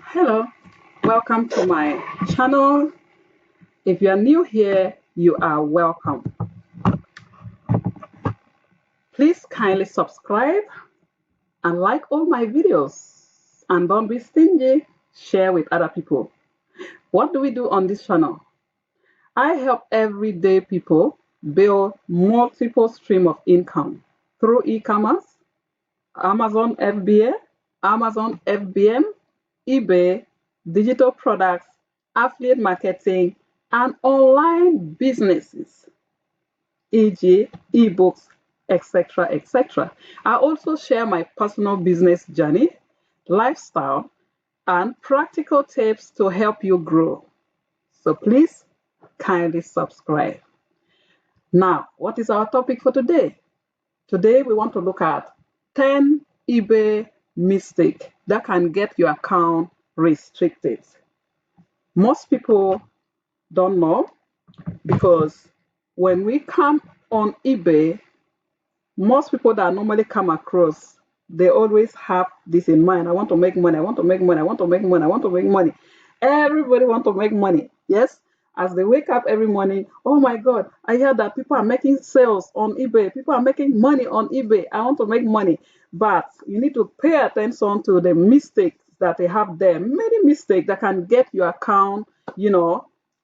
Hello, welcome to my channel. If you are new here, you are welcome. Please kindly subscribe and like all my videos. And don't be stingy, share with other people. What do we do on this channel? I help everyday people build multiple streams of income through e-commerce, Amazon FBA, Amazon FBM, eBay, digital products, affiliate marketing, and online businesses, e.g., ebooks, etc., etc. I also share my personal business journey, lifestyle, and practical tips to help you grow. So please kindly subscribe. Now, what is our topic for today? Today we want to look at 10 eBay mistakes that can get your account restricted. Most people don't know because when we come on eBay, most people that normally come across, they always have this in mind. I want to make money, I want to make money, I want to make money, I want to make money. Everybody want to make money. Yes? As they wake up every morning, oh my God, I hear that people are making sales on eBay. People are making money on eBay. I want to make money. But you need to pay attention to the mistakes that they have there. Many mistakes that can get your account,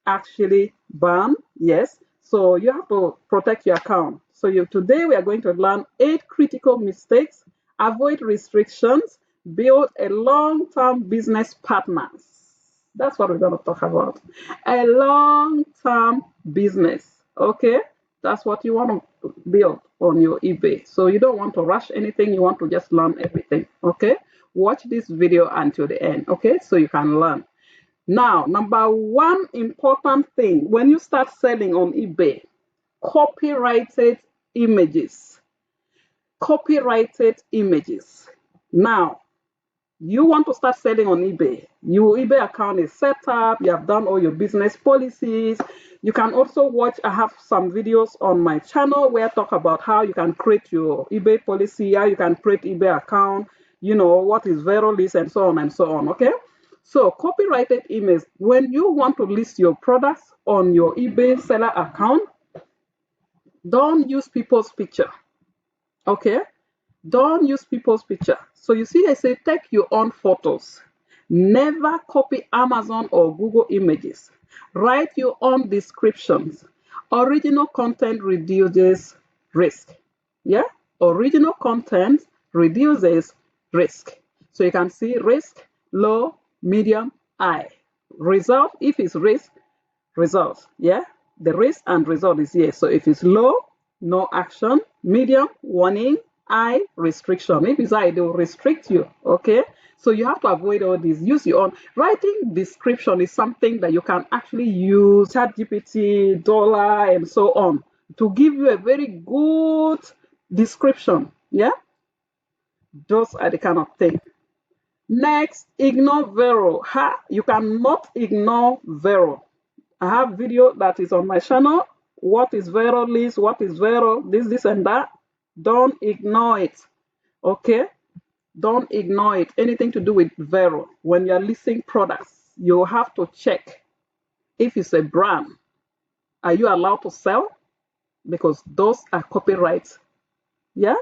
actually banned. Yes. So you have to protect your account. So today we are going to learn 8 critical mistakes, avoid restrictions, build a long-term business partners. That's what we're going to talk about. A long-term business. Okay? That's what you want to build on your eBay. So you don't want to rush anything. You want to just learn everything. Okay? Watch this video until the end. Okay? So you can learn. Now, number one important thing when you start selling on eBay, copyrighted images. Copyrighted images. Now, you want to start selling on eBay. Your eBay account is set up. You have done all your business policies. You can also watch. I have some videos on my channel where I talk about how you can create your eBay policy, how you can create eBay account, what is VeRO list, and so on and so on. Okay. So copyrighted image. When you want to list your products on your eBay seller account, don't use people's picture. Okay. Don't use people's picture. So you see, I say take your own photos. Never copy Amazon or Google images. Write your own descriptions. Original content reduces risk. Yeah? Original content reduces risk. So you can see risk, low, medium, high. Result, if it's risk, result. Yeah? The risk and result is here. So if it's low, no action. Medium, warning. High, restriction. If it's high, they will restrict you. Okay? So you have to avoid all this. Use your own. Writing description is something that you can actually use ChatGPT, Dollar, and so on to give you a very good description. Yeah? Those are the kind of thing. Next, ignore VeRO. You cannot ignore VeRO. I have video that is on my channel. What is VeRO list? What is VeRO? This, and that. Don't ignore it. Okay? Don't ignore it. Anything to do with VeRO. When you're listing products, you have to check if it's a brand. Are you allowed to sell? Because those are copyrights. Yeah?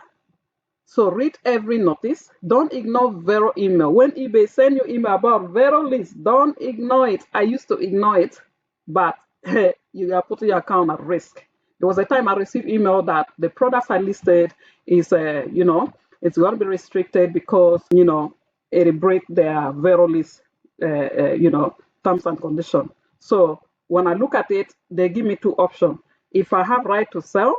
So read every notice. Don't ignore VeRO email. When eBay send you email about VeRO list, don't ignore it. I used to ignore it, but you are putting your account at risk. There was a time I received email that the products I listed is, it's going to be restricted because, it break their VeRO list, terms and conditions. So when I look at it, they give me 2 options. If I have right to sell,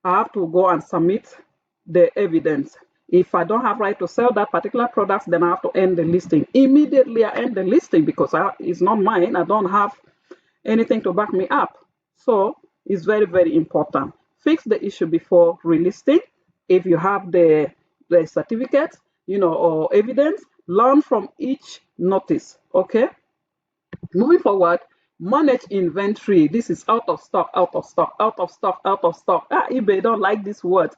I have to go and submit the evidence. If I don't have right to sell that particular product, then I have to end the listing. Immediately I end the listing because it's not mine. I don't have anything to back me up. So it's very, very important. Fix the issue before relisting. If you have the certificate, or evidence, learn from each notice. Okay. Moving forward, manage inventory. This is out of stock, out of stock, out of stock, out of stock. eBay don't like this word.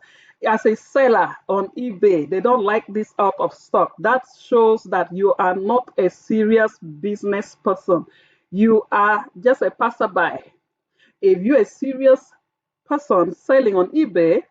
as a seller on eBay, they don't like this out of stock. That shows that you are not a serious business person. You are just a passerby. If you're a serious person selling on eBay,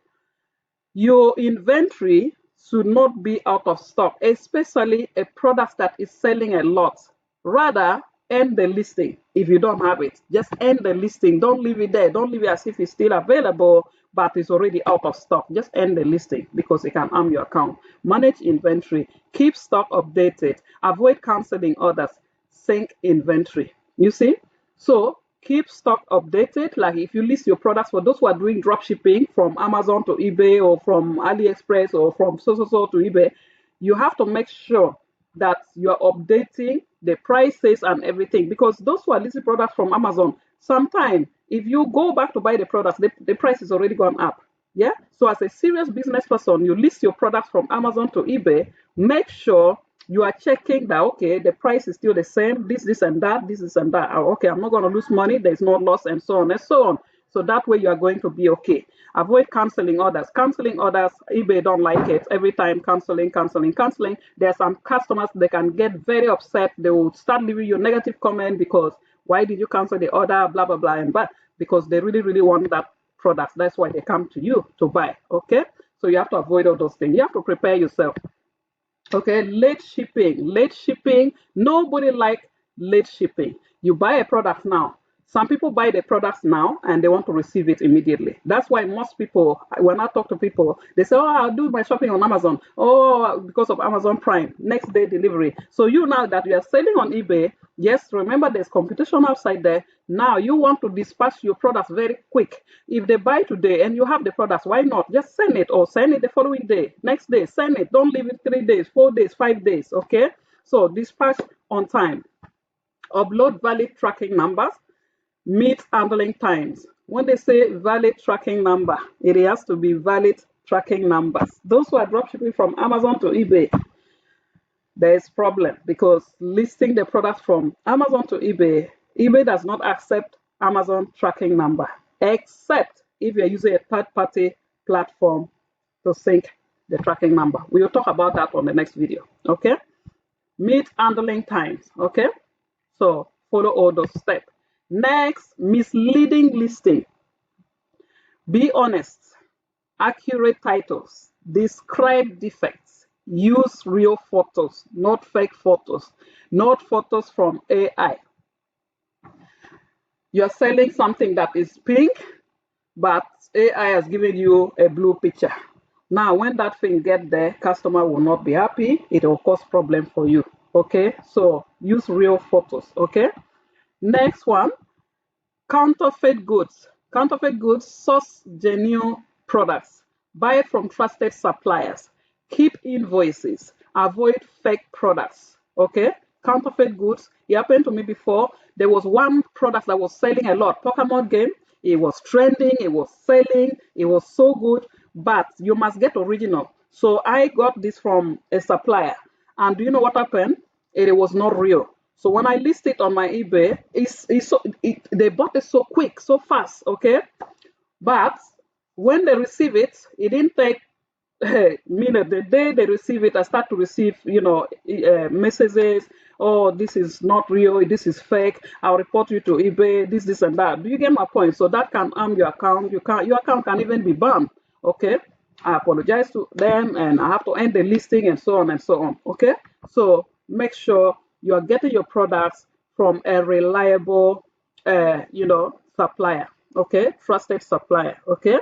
your inventory should not be out of stock, especially a product that is selling a lot. Rather, end the listing if you don't have it. Just end the listing. Don't leave it there. Don't leave it as if it's still available, but it's already out of stock. Just end the listing because it can harm your account. Manage inventory. Keep stock updated. Avoid canceling orders. Sync inventory. You see? So keep stock updated. Like if you list your products, for those who are doing drop shipping from Amazon to eBay or from AliExpress or from so to eBay, you have to make sure that you're updating the prices and everything, because those who are listing products from Amazon, sometimes if you go back to buy the products, the price is already gone up. Yeah. So as a serious business person, you list your products from Amazon to eBay, make sure you are checking that, okay, the price is still the same, this and that, this and that. Oh, okay, I'm not going to lose money, there's no loss, and so on and so on. So that way you are going to be okay. Avoid canceling orders. Canceling orders, eBay don't like it. Every time canceling. There are some customers, they can get very upset. They will start leaving you a negative comment because why did you cancel the order, blah, blah, blah, and but because they really, really want that product. That's why they come to you to buy. Okay? So you have to avoid all those things. You have to prepare yourself. Okay, late shipping. Late shipping. Nobody like late shipping. You buy a product now. Some people buy the products now and they want to receive it immediately. That's why most people, when I talk to people, they say, oh, I'll do my shopping on Amazon. Oh, because of Amazon Prime, next day delivery. So you now that you are selling on eBay, yes, remember there's competition outside there. Now you want to dispatch your products very quick. If they buy today and you have the products, why not? Just send it or send it the following day, next day, send it. Don't leave it 3 days, 4 days, 5 days, okay? So dispatch on time. Upload valid tracking numbers. Meet handling times. When they say valid tracking number, it has to be valid tracking numbers. Those who are dropshipping from Amazon to eBay, there is problem because listing the product from Amazon to eBay, eBay does not accept Amazon tracking number, except if you're using a third-party platform to sync the tracking number. We will talk about that on the next video. Okay? Meet handling times. Okay? So follow all those steps. Next, misleading listing. Be honest. Accurate titles. Describe defects. Use real photos, not fake photos. Not photos from AI. You're selling something that is pink, but AI has given you a blue picture. Now, when that thing get there, customer will not be happy. It will cause problem for you. Okay, so use real photos. Okay. Next one, counterfeit goods. Counterfeit goods source genuine products. Buy from trusted suppliers. Keep invoices. Avoid fake products. Okay? Counterfeit goods. It happened to me before. There was one product that was selling a lot. Pokemon game. It was trending. It was selling. It was so good. But you must get original. So I got this from a supplier. And do you know what happened? It was not real. So when I list it on my eBay, they bought it so quick, so fast, okay? But when they receive it, it didn't take a minute. The day they receive it, I start to receive, messages. Oh, this is not real. This is fake. I'll report you to eBay. This, and that. Do you get my point? So that can harm your account. Your account can even be banned. Okay. I apologize to them, and I have to end the listing, and so on and so on. Okay. So make sure you are getting your products from a reliable, supplier. Okay, trusted supplier. Okay,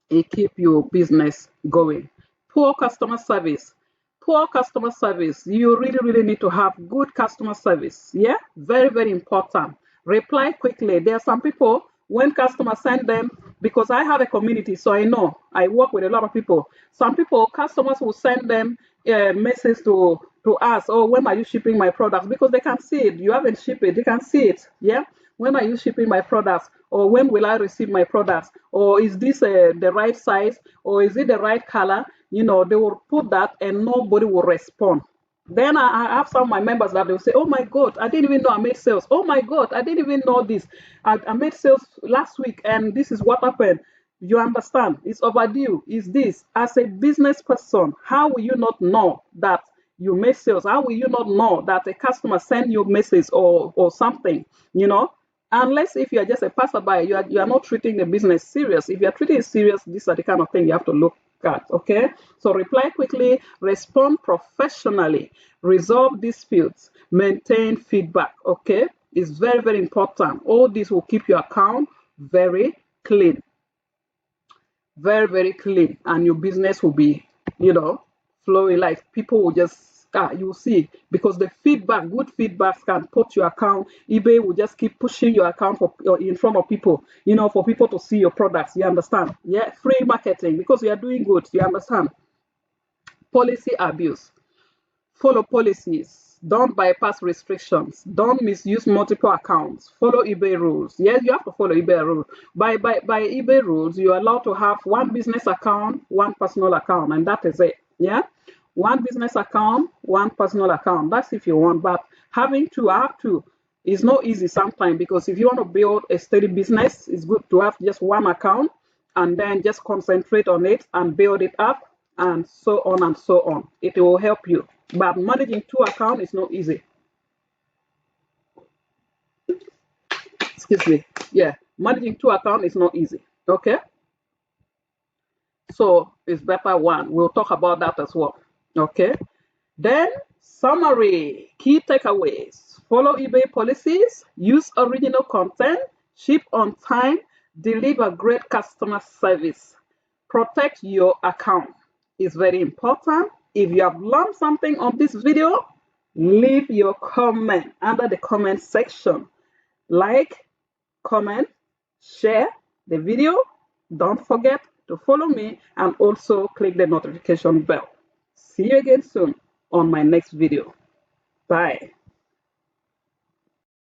it keep your business going. Poor customer service. Poor customer service. You really, really need to have good customer service. Yeah, very, very important. Reply quickly. There are some people when customers send them, because I have a community, so I know I work with a lot of people. Some people, customers will send them a message to us, oh, when are you shipping my products? Because they can see it. You haven't shipped it, they can see it. Yeah. When are you shipping my products? Or when will I receive my products? Or is this the right size? Or is it the right color? They will put that and nobody will respond. Then I have some of my members that will say, oh my God, I didn't even know I made sales. Oh my God, I didn't even know this. I made sales last week and this is what happened. You understand? It's overdue. Is this as a business person? How will you not know that you make sales? How will you not know that a customer send you a message or something? You know, unless if you are just a passerby, you are not treating the business serious. If you are treating it serious, these are the kind of thing you have to look at. Okay, so reply quickly, respond professionally, resolve disputes, maintain feedback. Okay, it's very very important. All this will keep your account very clean, very very clean, and your business will be, you know, flowing. Like people will just you see, because the feedback, good feedback can put your account. eBay will just keep pushing your account for in front of people, you know, for people to see your products. You understand? Yeah, free marketing, because you are doing good. You understand? Policy abuse. Follow policies. Don't bypass restrictions. Don't misuse multiple accounts. Follow eBay rules. Yes, you have to follow eBay rules. By eBay rules, you're allowed to have one business account, one personal account, and that is it. Yeah? One business account, one personal account. That's if you want. But having two, I have two. It's not easy sometimes, because if you want to build a steady business, it's good to have just one account and then just concentrate on it and build it up, and so on and so on. It will help you. But managing two accounts is not easy. Excuse me. Yeah, managing two accounts is not easy. Okay, so it's better one. We'll talk about that as well. Okay, then summary, key takeaways: follow eBay policies, use original content, ship on time, deliver great customer service, protect your account. It's very important. If you have learned something on this video, leave your comment under the comment section. Like, comment, share the video. Don't forget to follow me and also click the notification bell. See you again soon on my next video. Bye.